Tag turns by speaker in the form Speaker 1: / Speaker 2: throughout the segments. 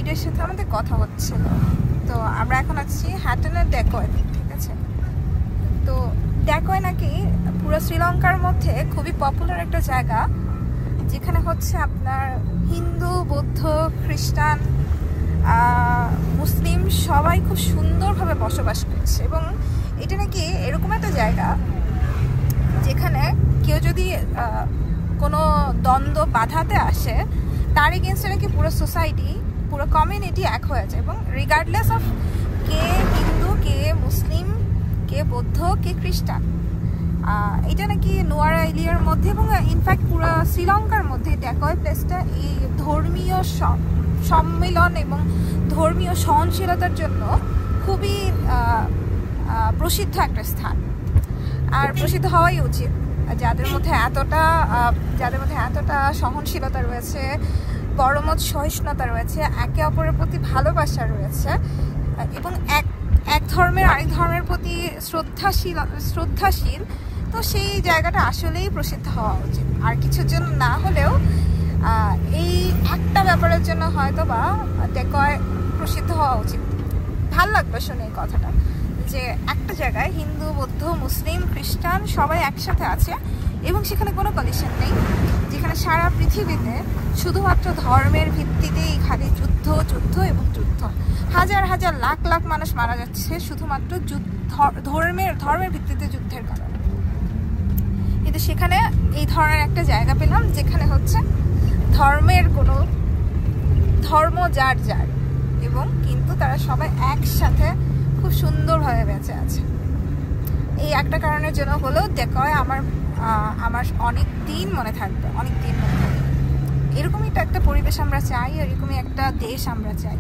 Speaker 1: গাইডের সাথে আমাদের কথা হচ্ছিল। তো আমরা এখন আছি হ্যাটনের ডেকোয়তে, ঠিক আছে? তো ডেকোয় নাকি পুরো শ্রীলঙ্কার মধ্যে খুবই পপুলার একটা জায়গা, যেখানে হচ্ছে আপনার হিন্দু, বৌদ্ধ, খ্রিস্টান, মুসলিম সবাই খুব সুন্দরভাবে বসবাস করছে। এবং এটা নাকি এরকম একটা জায়গা যেখানে কেউ যদি কোনো দ্বন্দ্ব বাধাতে আসে, তার এগেনস্টে নাকি পুরো সোসাইটি, পুরো কমিউনিটি এক হয়ে যায়। এবং রিগার্ডলেস অফ কে হিন্দু, কে মুসলিম, কে বৌদ্ধ, কে খ্রিস্টান, এটা নাকি নোয়ারা এলিয়ার মধ্যে এবং ইনফ্যাক্ট পুরো শ্রীলঙ্কার মধ্যে ডেকয় প্লেসটা এই ধর্মীয় সম্মিলন এবং ধর্মীয় সহনশীলতার জন্য খুবই প্রসিদ্ধ একটা স্থান। আর প্রসিদ্ধ হওয়াই উচিত, যাদের মধ্যে এতটা সহনশীলতা রয়েছে, পরমত সহিষ্ণুতা রয়েছে, একে অপরের প্রতি ভালোবাসা রয়েছে, এবং এক ধর্মের আরেক ধর্মের প্রতি শ্রদ্ধাশীল। তো সেই জায়গাটা আসলেই প্রসিদ্ধ হওয়া উচিত। আর কিছুর জন্য না হলেও এই একটা ব্যাপারের জন্য হয়তো বা ডেকয় প্রসিদ্ধ হওয়া উচিত। ভাল লাগবে শুনে এই কথাটা, যে একটা জায়গায় হিন্দু, বৌদ্ধ, মুসলিম, খ্রিস্টান সবাই একসাথে আছে এবং সেখানে কোনো কলিশন নেই, যেখানে সারা পৃথিবীতে শুধুমাত্র ধর্মের ভিত্তিতেই খালি যুদ্ধ যুদ্ধ এবং যুদ্ধ, হাজার হাজার লাখ লাখ মানুষ মারা যাচ্ছে শুধুমাত্র ধর্মের ভিত্তিতে যুদ্ধের কারণে। কিন্তু সেখানে এই ধরনের একটা জায়গা পেলাম যেখানে হচ্ছে ধর্মের কোনো ধর্ম যার এবং কিন্তু তারা সবাই একসাথে খুব সুন্দরভাবে বেঁচে আছে। এই একটা কারণের জন্য হলেও ডেকয় আমার অনেক দিন মনে থাকবে। এরকমই একটা পরিবেশ আমরা চাই, এরকমই একটা দেশ আমরা চাই।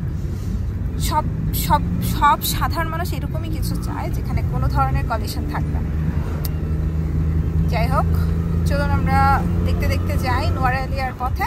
Speaker 1: সব সাধারণ মানুষ এরকমই কিছু চায়, যেখানে কোনো ধরনের কলিশন থাকবে না। যাই হোক, চলুন আমরা দেখতে দেখতে যাই নোয়ারা এলিয়ার পথে।